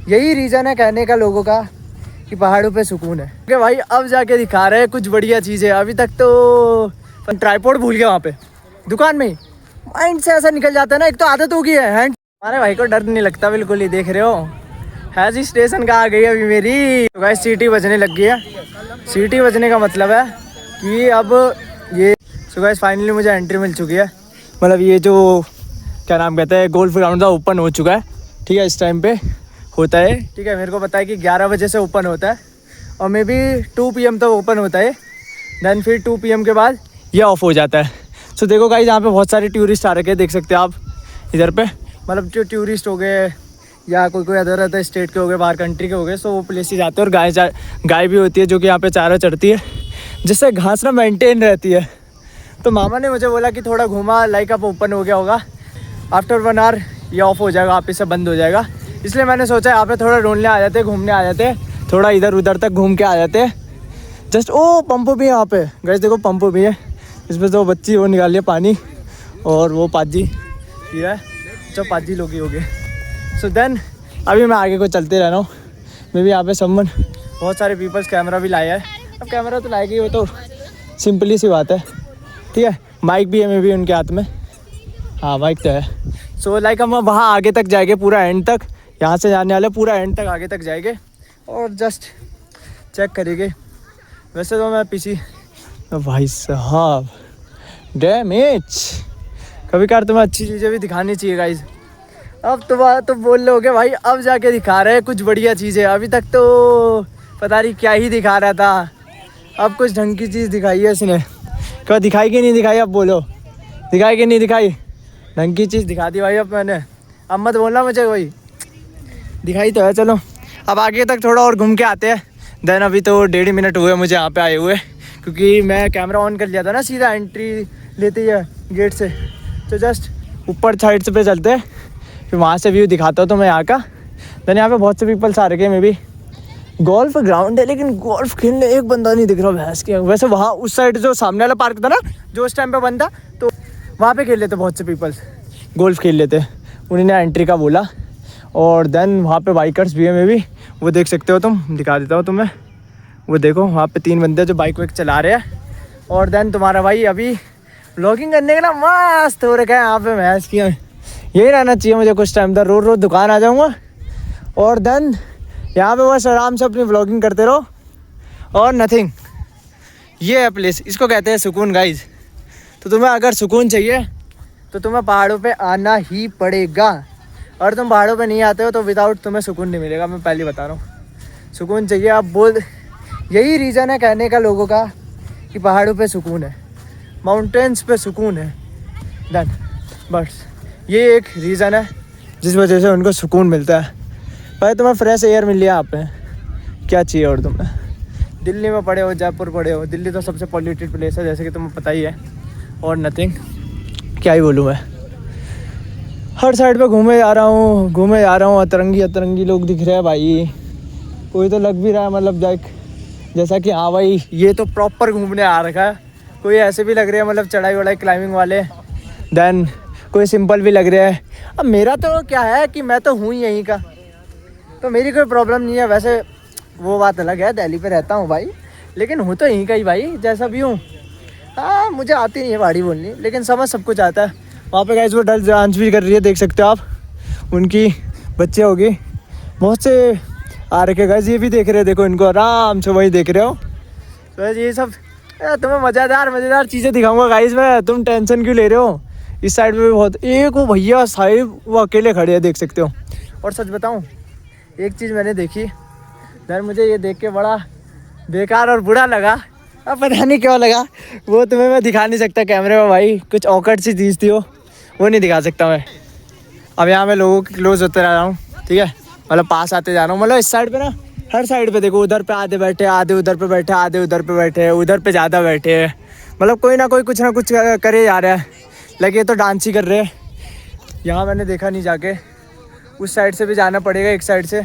यही रीज़न है कहने का लोगों का कि पहाड़ों पे सुकून है। कि भाई अब जाके दिखा रहे हैं कुछ बढ़िया चीज़ें। अभी तक तो ट्राइपॉड भूल गया वहाँ पे दुकान में ही। माइंड से ऐसा निकल जाता है ना, एक तो आदत हो गई है हैंड। हमारे भाई को डर नहीं लगता बिल्कुल ही, देख रहे हो। है जी स्टेशन का आ गई अभी मेरी। तो गाइस सीटी बजने लग गई है। सीटी बजने का मतलब है कि अब ये सो गाइस फाइनली मुझे एंट्री मिल चुकी है। मतलब ये जो क्या नाम कहते हैं गोल्फ ग्राउंड था ओपन हो चुका है। ठीक है, इस टाइम पे होता है। ठीक है, मेरे को पता है कि 11 बजे से ओपन होता है और मे बी 2 PM तक ओपन होता है। देन फिर 2 PM के बाद ये ऑफ हो जाता है। सो देखो गाइस यहाँ पे बहुत सारे टूरिस्ट आ रखे हैं, देख सकते हैं आप इधर पे। मतलब जो टूरिस्ट हो गए या कोई अदर अदर स्टेट के हो गए, बाहर कंट्री के हो गए, सो वो प्लेसेस जाते हैं। और गाय भी होती है जो कि यहाँ पे चारा चढ़ती है, जिससे घास ना मेंटेन रहती है। तो मामा ने मुझे बोला कि थोड़ा घुमा, लाइक अब ओपन हो गया होगा, आफ्टर 1 आवर ये ऑफ हो जाएगा, वापस से बंद हो जाएगा। इसलिए मैंने सोचा यहाँ पे थोड़ा ढूंढने आ जाते, घूमने आ जाते, थोड़ा इधर उधर तक घूम के आ जाते। जस्ट ओ पंप भी है यहाँ पे गाइस, देखो पंप भी है। इसमें तो बच्ची वो निकाल लिया पानी और वो पाजी ये है, जो पाजी लोग ही हो गए। सो देन अभी मैं आगे को चलते रह रहा हूँ। मे भी यहाँ पे समवन बहुत सारे पीपल्स कैमरा भी लाया है। अब कैमरा तो लाएगी, वो तो सिंपली सी बात है। ठीक है, माइक भी है मे भी उनके हाथ में। हाँ माइक तो है। सो लाइक हम वहाँ आगे तक जाएंगे, पूरा एंड तक। यहाँ से जाने वाले पूरा एंड तक आगे तक जाएंगे और जस्ट चेक करेंगे। वैसे तो मैं पीछे भाई साहब डैमेज कभी कार तुम्हें अच्छी चीज़ें भी दिखानी चाहिए गाइस। अब तो बोल लोगे भाई अब जाके दिखा रहे हैं कुछ बढ़िया चीज़ें। अभी तक तो पता नहीं क्या ही दिखा रहा था, अब कुछ ढंग की चीज़ दिखाई है इसने। क्या दिखाई कि नहीं दिखाई, अब बोलो दिखाई कि नहीं दिखाई? ढंग की चीज़ दिखा दी भाई अब मैंने। अब मत बोलना मुझे कोई, दिखाई तो है। चलो अब आगे तक थोड़ा और घूम के आते हैं। देन अभी तो 1.5 मिनट हुए मुझे यहाँ पे आए हुए, क्योंकि मैं कैमरा ऑन कर लिया था ना सीधा एंट्री लेते ही गेट से। तो जस्ट ऊपर साइड से पे चलते हैं, फिर वहाँ से व्यू दिखाता हूँ तो मैं यहाँ का। देन यहाँ पे बहुत से पीपल्स आ रखे हैं। मे बी गोल्फ ग्राउंड है लेकिन गोल्फ खेलने एक बंदा नहीं दिख रहा भैंस के। वैसे वहाँ उस साइड जो सामने वाला पार्क था ना, जो उस टाइम पे बंद था, तो वहाँ पे खेल लेते बहुत से पीपल्स, गोल्फ खेल लेते। उन्होंने एंट्री का बोला। और देन वहाँ पे बाइकर्स भी है मे भी, वो देख सकते हो तुम, दिखा देता हूँ तुम्हें। वो देखो वहाँ पे 3 बंदे जो बाइक वाइक चला रहे हैं। और देन तुम्हारा भाई अभी व्लॉगिंग करने का ना मस्त हो रखा है यहाँ पे भैंस की। यही रहना चाहिए मुझे कुछ टाइम तक, रोज़ रोज़ दुकान आ जाऊँगा और देन यहाँ पे बस आराम से अपनी व्लॉगिंग करते रहो और नथिंग। ये है प्लेस, इसको कहते हैं सुकून गाइज। तो तुम्हें अगर सुकून चाहिए तो तुम्हें पहाड़ों पे आना ही पड़ेगा। और तुम पहाड़ों पे नहीं आते हो तो विदाउट तुम्हें सुकून नहीं मिलेगा, मैं पहले बता रहा हूँ। सुकून चाहिए आप बोल, यही रीज़न है कहने का लोगों का कि पहाड़ों पे सुकून है, माउंटेन्स पे सुकून है। डन, बस ये एक रीज़न है जिस वजह से उनको सुकून मिलता है। भाई तुम्हें फ्रेश एयर मिल लिया यहाँ पे, क्या चाहिए और तुम्हें? दिल्ली में पड़े हो, जयपुर पड़े हो, दिल्ली तो सबसे पॉल्यूटेड प्लेस है जैसे कि तुम्हें पता ही है। और नथिंग, क्या ही बोलूँ मैं। हर साइड पे घूमे जा रहा हूँ, अतरंगी लोग दिख रहे हैं भाई। कोई तो लग भी रहा है मतलब जैसा कि हाँ भाई ये तो प्रॉपर घूमने आ रखा है। कोई ऐसे भी लग रहे हैं मतलब चढ़ाई वढ़ाई क्लाइंबिंग वाले। देन कोई सिंपल भी लग रहा है। अब मेरा तो क्या है कि मैं तो हूँ यहीं का, तो मेरी कोई प्रॉब्लम नहीं है। वैसे वो बात अलग है, दिल्ली पे रहता हूँ भाई, लेकिन हूँ तो यहीं का ही भाई, जैसा भी हूँ। हाँ मुझे आती नहीं है पहाड़ी बोलनी, लेकिन समझ सब कुछ आता है। वहाँ पे गाइस वो डल डांस भी कर रही है, देख सकते हो आप। उनकी बच्चे होगी, बहुत से आ रखे गाइस, ये भी देख रहे हैं, देखो इनको आराम से वही देख रहे हो। तो ये सब तुम्हें मज़ेदार चीज़ें दिखाऊंगा गाइस मैं, तुम टेंशन क्यों ले रहे हो। इस साइड में भी बहुत, एक वो भैया साहिब वो अकेले खड़े हैं, देख सकते हो। और सच बताऊँ एक चीज़ मैंने देखी, यार मुझे ये देख के बड़ा बेकार और बुरा लगा। अब पता नहीं क्यों लगा, वो तुम्हें मैं दिखा नहीं सकता कैमरे में भाई, कुछ औकड़ सी चीज़ थी वो नहीं दिखा सकता मैं। अब यहाँ मैं लोगों के क्लोज होते रह रहा हूँ, ठीक है, मतलब पास आते जा रहा हूँ। मतलब इस साइड पे ना, हर साइड पे देखो, उधर पे आधे बैठे, आधे उधर पे बैठे, आधे उधर पे बैठे, उधर पे ज़्यादा बैठे हैं। मतलब कोई ना कोई कुछ ना कुछ करे जा रहा है। लगे तो डांस ही कर रहे हैं। यहाँ मैंने देखा नहीं जाके, उस साइड से भी जाना पड़ेगा एक साइड से,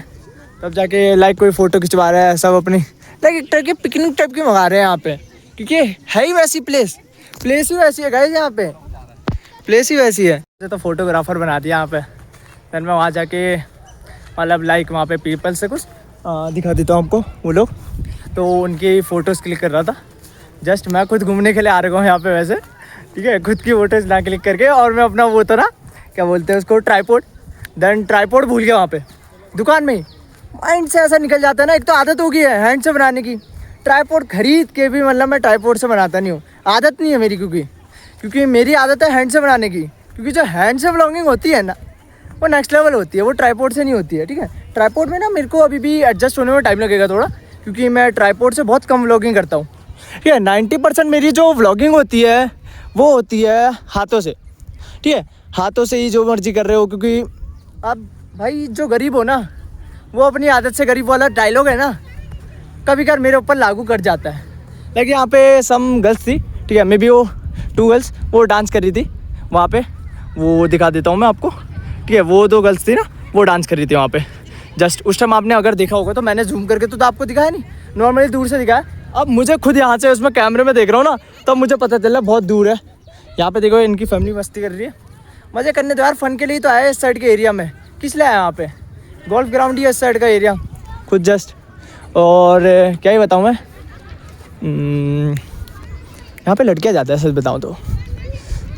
तब जाके लाइक कोई फ़ोटो खिंचवा रहा है सब अपनी, लाइक एक तरह के पिकनिक टाइप की मंगा रहे हैं यहाँ पे, क्योंकि है ही वैसी प्लेस ही वैसी है गाइस। यहाँ पे प्लेस ही वैसी है। तो फोटोग्राफर बना दिया यहाँ पे। देन मैं वहाँ जाके मतलब लाइक वहाँ पे पीपल से कुछ दिखा देता हूँ आपको वो लोग। तो उनकी फ़ोटोज़ क्लिक कर रहा था। जस्ट मैं खुद घूमने के लिए आ रहा हूँ यहाँ पे वैसे, ठीक है। खुद की फ़ोटोज़ ना क्लिक करके, और मैं अपना वो तो ना क्या बोलते हैं उसको, ट्राईपोड, देन ट्राईपोड भूल गया वहाँ पे दुकान में ही। माइंड से ऐसा निकल जाता है ना, एक तो आदत हो गई है हैंड से बनाने की। ट्राईपोड खरीद के भी मतलब मैं ट्राईपोड से बनाता नहीं हूँ, आदत नहीं है मेरी, क्योंकि मेरी आदत है हैंड से बनाने की। क्योंकि जो हैंड से व्लॉगिंग होती है ना वो नेक्स्ट लेवल होती है, वो ट्राईपोड से नहीं होती है, ठीक है। ट्राईपोड में ना मेरे को अभी भी एडजस्ट होने में टाइम लगेगा थोड़ा, क्योंकि मैं ट्राईपोड से बहुत कम व्लॉगिंग करता हूँ, ठीक है। 90% मेरी जो व्लॉगिंग होती है वो होती है हाथों से, ठीक है। हाथों से ही जो मर्जी कर रहे हो, क्योंकि अब भाई जो गरीब हो ना वो अपनी आदत से गरीब वाला डायलॉग है ना कभी कभार मेरे ऊपर लागू कर जाता है। लेकिन यहाँ पे सम गर्ल्स थी, ठीक है, मे बी वो 2 गर्ल्स वो डांस कर रही थी वहाँ पे, वो दिखा देता हूँ मैं आपको, ठीक है। वो 2 गर्ल्स थी ना वो डांस कर रही थी वहाँ पे। जस्ट उस टाइम आपने अगर देखा होगा तो मैंने जूम करके तो आपको दिखाया नहीं, नॉर्मली दूर से दिखाया। अब मुझे खुद यहाँ से उसमें कैमरे में देख रहा हूँ ना तब मुझे पता चला बहुत दूर है। यहाँ पे देखो इनकी फैमिली मस्ती कर रही है, मज़े करने तो यार, फन के लिए तो आया इस साइड के एरिया में। किस लिए आया यहाँ पे, गोल्फ ग्राउंड ही है इस साइड का एरिया खुद जस्ट। और क्या ही बताऊँ मैं, यहाँ पे लड़कियाँ ज़्यादा है सच बताऊँ तो,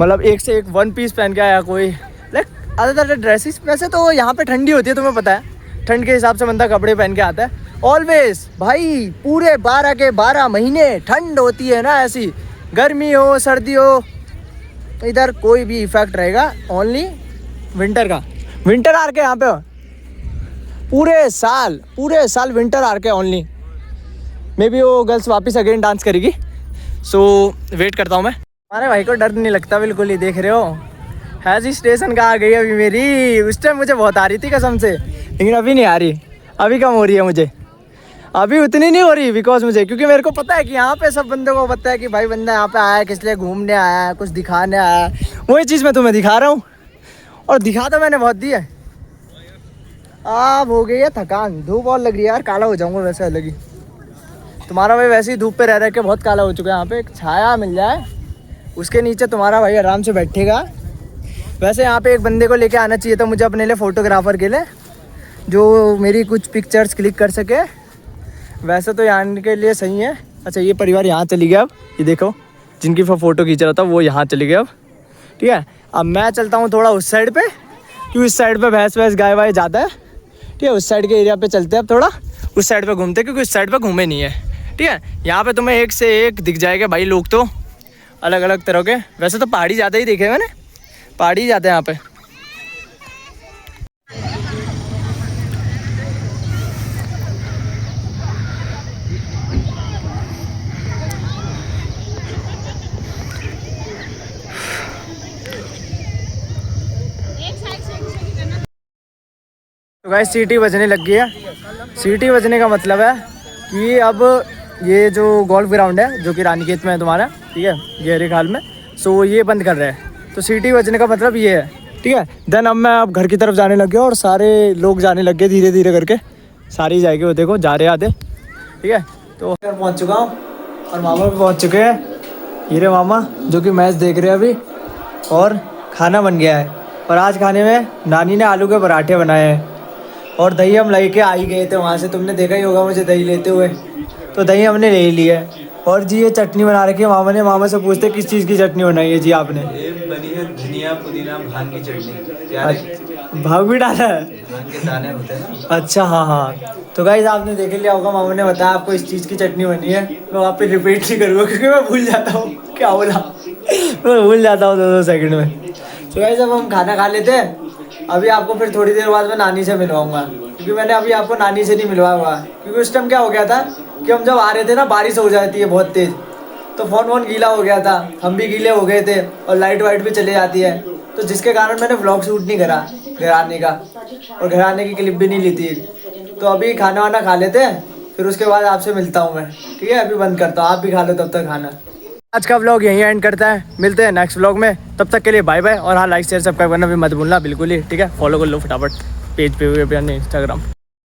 मतलब एक से एक 1 पीस पहन के आया कोई, लाइक ज़्यादातर ड्रेसेस। वैसे तो यहाँ पे ठंडी होती है तुम्हें पता है, ठंड के हिसाब से बंदा कपड़े पहन के आता है ऑलवेज भाई। पूरे 12 के 12 महीने ठंड होती है ना ऐसी, गर्मी हो सर्दी हो, इधर कोई भी इफेक्ट रहेगा, ओनली विंटर का। विंटर आर के यहाँ पे पूरे साल विंटर आर के ओनली। मे बी वो गर्ल्स वापस अगेन डांस करेगी, सो वेट करता हूँ मैं। हमारे भाई को डर नहीं लगता बिल्कुल ही, देख रहे हो हैजी स्टेशन का आ गई अभी मेरी। उस टाइम मुझे बहुत आ रही थी कसम से, लेकिन अभी नहीं आ रही, अभी कम हो रही है मुझे, अभी उतनी नहीं हो रही बिकॉज मुझे, क्योंकि मेरे को पता है कि यहाँ पे सब बंदों को पता है कि भाई बंदा यहाँ पे आया है किस लिए, घूमने आया है, कुछ दिखाने आया है। वही चीज़ मैं तुम्हें दिखा रहा हूँ, और दिखा तो मैंने बहुत दी है। अब हो गई है थकान, धूप और लग रही है यार, काला हो जाऊँगा वैसे अलग ही। तुम्हारा भाई वैसे ही धूप पे रह रह के बहुत काला हो चुका है। यहाँ पे एक छाया मिल जाए उसके नीचे तुम्हारा भाई आराम से बैठेगा। वैसे यहाँ पे एक बंदे को लेके आना चाहिए था मुझे अपने लिए, फ़ोटोग्राफ़र के लिए, जो मेरी कुछ पिक्चर्स क्लिक कर सके। वैसे तो यहाँ के लिए सही है। अच्छा ये परिवार यहाँ चली गया, अब ये देखो जिनकी फ़ोटो खींच रहा था वो यहाँ चली गया अब, ठीक है। अब मैं चलता हूँ थोड़ा उस साइड पे, क्योंकि इस साइड पे भैंस वैस गाय वाय ज़्यादा है, ठीक है। उस साइड के एरिया पे चलते हैं अब, थोड़ा उस साइड पे घूमते, क्योंकि उस साइड पे घूमे नहीं है, ठीक है। यहाँ पे तुम्हें एक से एक दिख जाएगा भाई, लोग तो अलग अलग तरह के। वैसे तो पहाड़ी ज़्यादा ही देखे मैंने, पहाड़ी ज़्यादा है यहाँ पे। तो गाइस सीटी बजने लग गई है। सीटी बजने का मतलब है कि अब ये जो गोल्फ ग्राउंड है जो कि रानीखेत में है तुम्हारा, ठीक है, गहरे खाल में, सो ये बंद कर रहे हैं। तो सीटी बजने का मतलब ये है, ठीक है। देन अब मैं अब घर की तरफ जाने लग गया, और सारे लोग जाने लग गए धीरे धीरे करके, सारी जाएंगे वो देखो जा रहे आधे, ठीक है। तो घर पहुँच चुका हूँ और मामा भी पहुँच चुके हैं, हीरे मामा जो कि मैच देख रहे हैं अभी। और खाना बन गया है, और आज खाने में नानी ने आलू के पराठे बनाए हैं, और दही हम लेके आ ही गए थे वहाँ से, तुमने देखा ही होगा मुझे दही लेते हुए, तो दही हमने ले ली है। और जी ये चटनी बना रखी है मामा ने, मामा से पूछते किस चीज़ की चटनी बनाई है जी आपने? ये बनी है धनिया पुदीना भांग की चटनी। भांग भी डाला है? भांग के दाने होते हैं ना। अच्छा हाँ हाँ। तो गाइस आपने देख लिया होगा, मामा ने बताया आपको इस चीज़ की चटनी बनी है। मैं वहाँ पे रिपीट नहीं करूँगा क्योंकि मैं भूल जाता हूँ क्या बोला, मैं भूल जाता हूँ 2-2 सेकंड में। तो गाइस अब हम खाना खा लेते हैं, अभी आपको फिर थोड़ी देर बाद मैं नानी से मिलवाऊंगा, क्योंकि मैंने अभी आपको नानी से नहीं मिलवाया हुआ। क्योंकि उस टाइम क्या हो गया था कि हम जब आ रहे थे ना बारिश हो जाती है बहुत तेज़, तो फ़ोन वोन गीला हो गया था, हम भी गीले हो गए थे, और लाइट वाइट भी चले जाती है, तो जिसके कारण मैंने व्लॉग शूट नहीं करा घर आने का, और घर आने की क्लिप भी नहीं ली थी। तो अभी खाना वाना खा लेते हैं, फिर उसके बाद आपसे मिलता हूँ मैं, ठीक है। अभी बंद करता हूँ, आप भी खा लो तब तक खाना। आज का व्लॉग यहीं एंड करता है, मिलते हैं नेक्स्ट व्लॉग में, तब तक के लिए बाय बाय। और हाँ लाइक शेयर सब्सक्राइब करना भी मत भूलना बिल्कुल ही, ठीक है। फॉलो कर लो फटाफट पेज पे अपने इंस्टाग्राम।